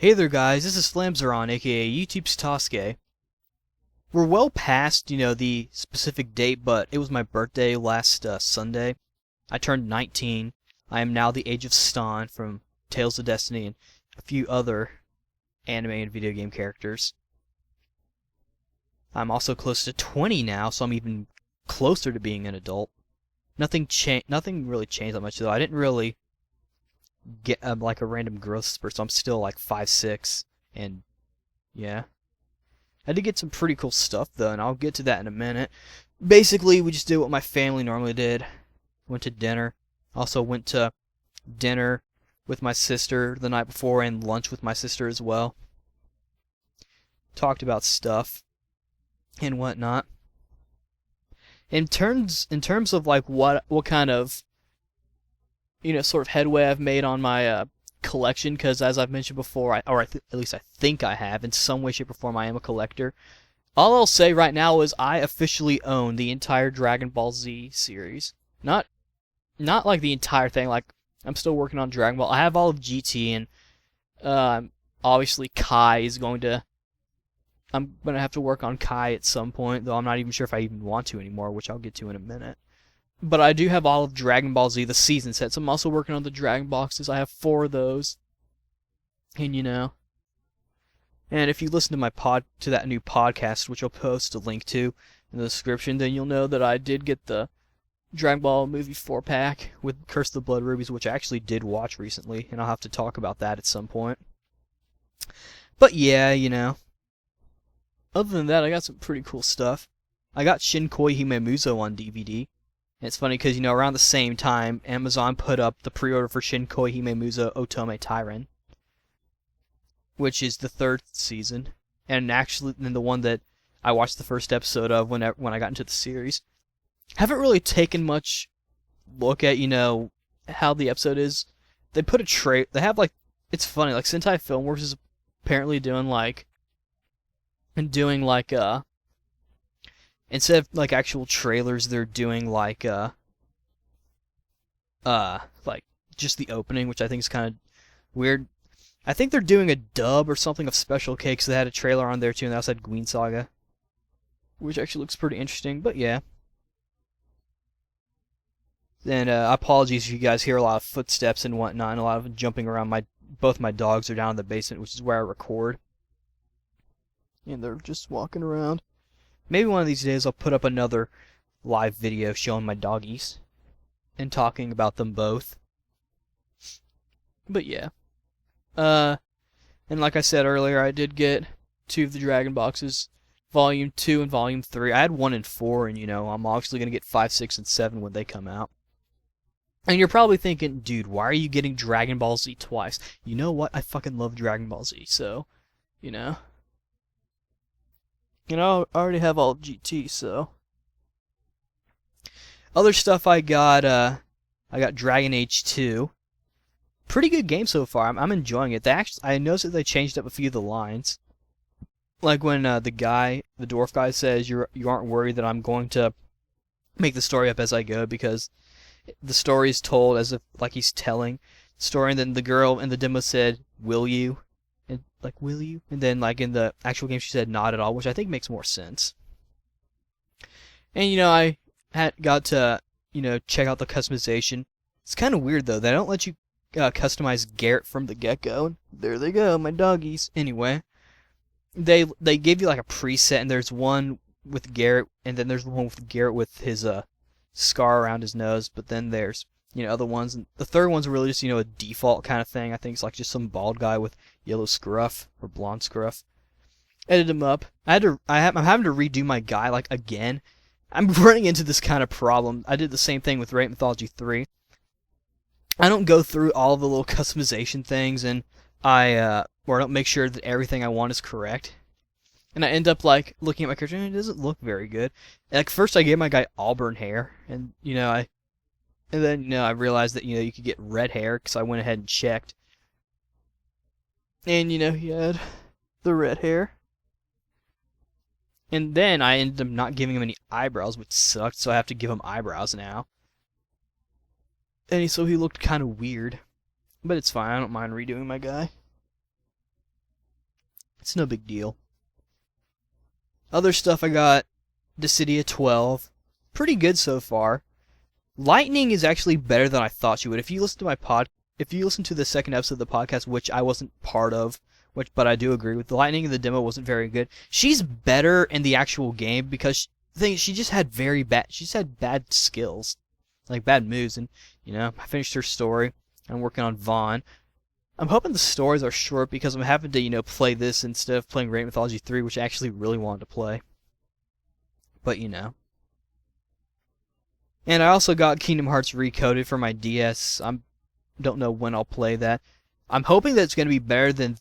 Hey there guys, this is Slamzeron, aka YouTube's Tosuke. We're well past, the specific date, but it was my birthday last Sunday. I turned 19. I am now the age of Stan from Tales of Destiny and a few other anime and video game characters. I'm also close to 20 now, so I'm even closer to being an adult. Nothing really changed that much though. I didn't really get like a random growth spurt, so I'm still like 5'6", and yeah. I did get some pretty cool stuff though, and I'll get to that in a minute. Basically, we just did what my family normally did. Went to dinner. Also went to dinner with my sister the night before and lunch with my sister as well. Talked about stuff and whatnot. In terms of like what kind of sort of headway I've made on my collection, because as I've mentioned before, at least I think I have, in some way, shape, or form, I am a collector. All I'll say right now is I officially own the entire Dragon Ball Z series. Not like the entire thing, like, I'm still working on Dragon Ball. I have all of GT, and obviously Kai is I'm going to have to work on Kai at some point, though I'm not even sure if I even want to anymore, which I'll get to in a minute. But I do have all of Dragon Ball Z, the season sets. I'm also working on the Dragon boxes. I have 4 of those. And and if you listen to that new podcast, which I'll post a link to in the description, then you'll know that I did get the Dragon Ball movie 4-pack with Curse of the Blood Rubies, which I actually did watch recently, and I'll have to talk about that at some point. But yeah, other than that, I got some pretty cool stuff. I got Shinkoi Himemuzo on DVD. And it's funny because, around the same time, Amazon put up the pre-order for Shinkoi Himemuzo Otome Tyran, which is the 3rd season, and actually the one that I watched the first episode of when I got into the series. Haven't really taken much look at, how the episode is. They put they have, it's funny, like, Sentai Filmworks is apparently doing, instead of like actual trailers, they're doing like just the opening, which I think is kind of weird. I think they're doing a dub or something of Special K, because they had a trailer on there too, and they also had Queen Saga, which actually looks pretty interesting. But yeah. And apologies if you guys hear a lot of footsteps and whatnot, and a lot of jumping around. Both my dogs are down in the basement, which is where I record, and they're just walking around. Maybe one of these days I'll put up another live video showing my doggies and talking about them both. But yeah. And like I said earlier, I did get 2 of the Dragon boxes, Volume 2 and Volume 3. I had 1 and 4, and I'm obviously going to get 5, 6, and 7 when they come out. And you're probably thinking, dude, why are you getting Dragon Ball Z twice? You know what? I fucking love Dragon Ball Z, so, I already have all of GT, so. Other stuff I got Dragon Age 2. Pretty good game so far. I'm enjoying it. I noticed that they changed up a few of the lines. Like when the dwarf guy says, you aren't worried that I'm going to make the story up as I go, because the story is told as if like he's telling the story, and then the girl in the demo said, will you? And will you? And then in the actual game she said not at all, which I think makes more sense. And I got to check out the customization. It's kind of weird though. They don't let you customize Garrett from the get-go. There they go, my doggies. Anyway, they gave you like a preset, and there's one with Garrett, and then there's one with Garrett with his scar around his nose. But then there's other ones, and the third one's really just a default kind of thing. I think it's like just some bald guy with yellow scruff or blonde scruff. Edited him up. I'm having to redo my guy again. I'm running into this kind of problem. I did the same thing with Great Mythology 3. I don't go through all the little customization things, and I don't make sure that everything I want is correct. And I end up looking at my character, and it doesn't look very good. First I gave my guy auburn hair, and then I realized that you could get red hair, because I went ahead and checked. And he had the red hair. And then I ended up not giving him any eyebrows, which sucked, so I have to give him eyebrows now. And so he looked kind of weird. But it's fine, I don't mind redoing my guy. It's no big deal. Other stuff I got, Dissidia 12. Pretty good so far. Lightning is actually better than I thought she would. If you listen to the second episode of the podcast, which I wasn't part of, but I do agree with, the Lightning in the demo wasn't very good. She's better in the actual game because she just had bad skills, like bad moves, and I finished her story. I'm working on Vaughn. I'm hoping the stories are short because I'm having to, play this instead of playing Great Mythology 3, which I actually really wanted to play. But, And I also got Kingdom Hearts Recoded for my DS. I don't know when I'll play that. I'm hoping that it's going to be better than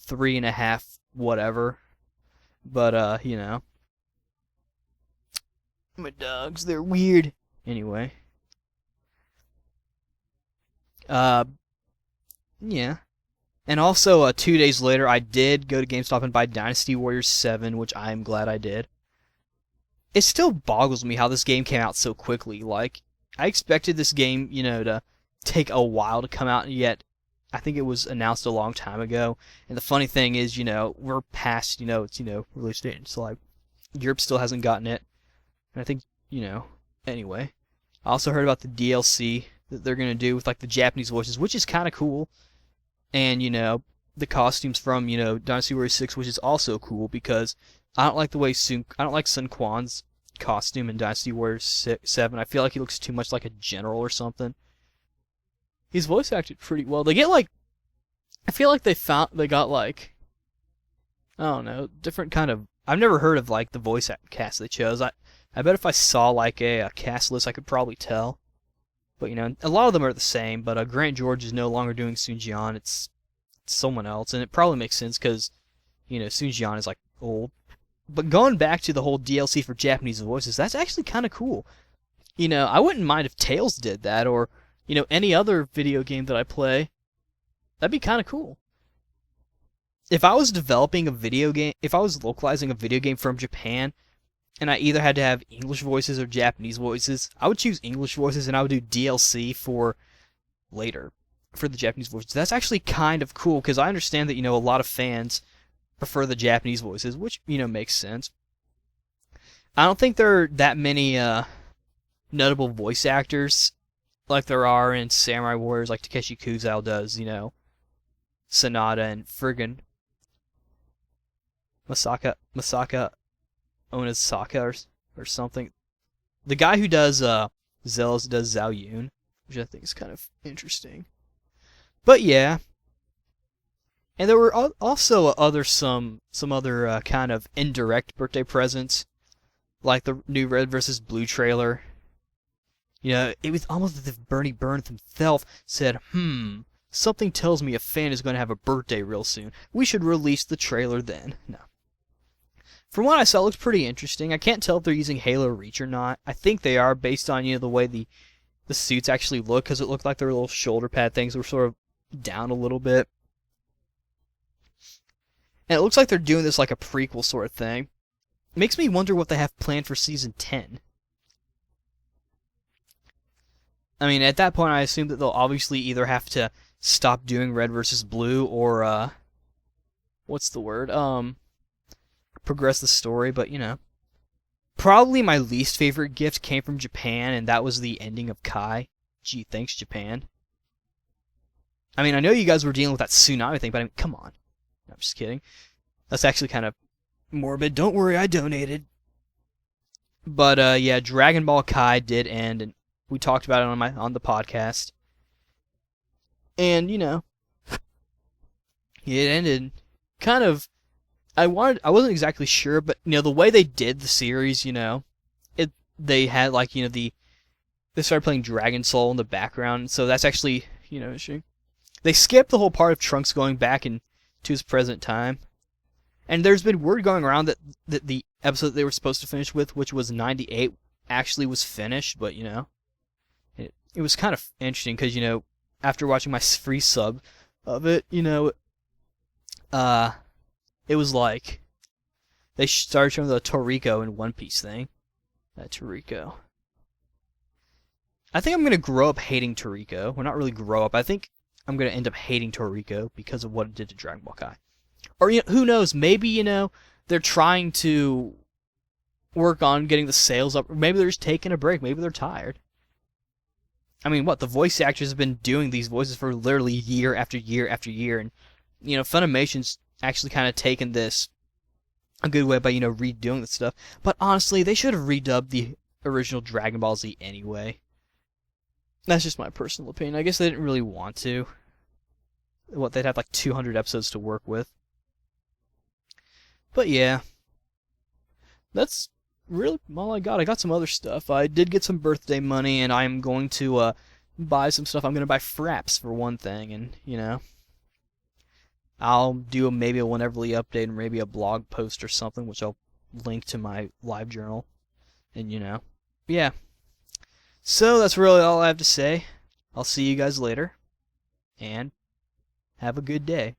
3.5 whatever. But, My dogs, they're weird. Anyway. Yeah. And also, 2 days later, I did go to GameStop and buy Dynasty Warriors 7, which I'm glad I did. It still boggles me how this game came out so quickly. Like, I expected this game, to take a while to come out, and yet I think it was announced a long time ago. And the funny thing is, we're past, its, release date. So, like, Europe still hasn't gotten it. And I think, anyway. I also heard about the DLC that they're going to do with, like, the Japanese voices, which is kind of cool. And, the costumes from, Dynasty Warriors 6, which is also cool because I don't like Sun Quan's costume in Dynasty Warriors 7. I feel like he looks too much like a general or something. He's voice acted pretty well. They get like, I feel like they got like, I don't know, different kind of. I've never heard of like the voice cast they chose. I bet if I saw like a cast list, I could probably tell. But a lot of them are the same. But Grant George is no longer doing Sun Jian. It's someone else, and it probably makes sense because Sun Jian is like old. But going back to the whole DLC for Japanese voices, that's actually kind of cool. I wouldn't mind if Tails did that, or any other video game that I play. That'd be kind of cool. If I was developing a video game, if I was localizing a video game from Japan, and I either had to have English voices or Japanese voices, I would choose English voices, and I would do DLC for later for the Japanese voices. That's actually kind of cool because I understand that a lot of fans prefer the Japanese voices, which makes sense. I don't think there are that many notable voice actors like there are in Samurai Warriors, like Takeshi Kuzel does, Sonata and friggin' Masaka Onizaka or something. The guy who does Zealous does Zhao Yun, which I think is kind of interesting. But yeah. And there were also some other kind of indirect birthday presents, like the new Red vs. Blue trailer. It was almost as if Bernie Burns himself said, something tells me a fan is going to have a birthday real soon. We should release the trailer then. No. From what I saw, it looks pretty interesting. I can't tell if they're using Halo Reach or not. I think they are based on, the way the suits actually look, because it looked like their little shoulder pad things were sort of down a little bit. And it looks like they're doing this like a prequel sort of thing. It makes me wonder what they have planned for Season 10. I mean, at that point, I assume that they'll obviously either have to stop doing Red versus Blue or, what's the word? Progress the story, but, Probably my least favorite gift came from Japan, and that was the ending of Kai. Gee, thanks, Japan. I mean, I know you guys were dealing with that tsunami thing, but I mean, come on. No, I'm just kidding. That's actually kind of morbid. Don't worry, I donated. But yeah, Dragon Ball Kai did end, and we talked about it on the podcast. And it ended kind of. I wasn't exactly sure, but the way they did the series, they had like they started playing Dragon Soul in the background, so that's actually they skipped the whole part of Trunks going back into his present time. And there's been word going around that the episode they were supposed to finish with, which was 98, actually was finished, but it was kind of interesting because after watching my free sub of it, it was like they started showing the Toriko in One Piece thing. That Toriko. I think I'm gonna grow up hating Toriko. Well, not really grow up. I think I'm gonna end up hating Toriko because of what it did to Dragon Ball Kai. Or who knows? Maybe they're trying to work on getting the sales up. Maybe they're just taking a break. Maybe they're tired. I mean, what the voice actors have been doing these voices for literally year after year after year, and Funimation's actually kind of taken this a good way by redoing this stuff. But honestly, they should have redubbed the original Dragon Ball Z anyway. That's just my personal opinion. I guess they didn't really want to. They'd have like 200 episodes to work with. But yeah, that's really all I got. I got some other stuff. I did get some birthday money, and I'm going to buy some stuff. I'm going to buy fraps for one thing, and I'll do maybe a Wheneverly update and maybe a blog post or something, which I'll link to my live journal. And yeah. So that's really all I have to say. I'll see you guys later, and have a good day.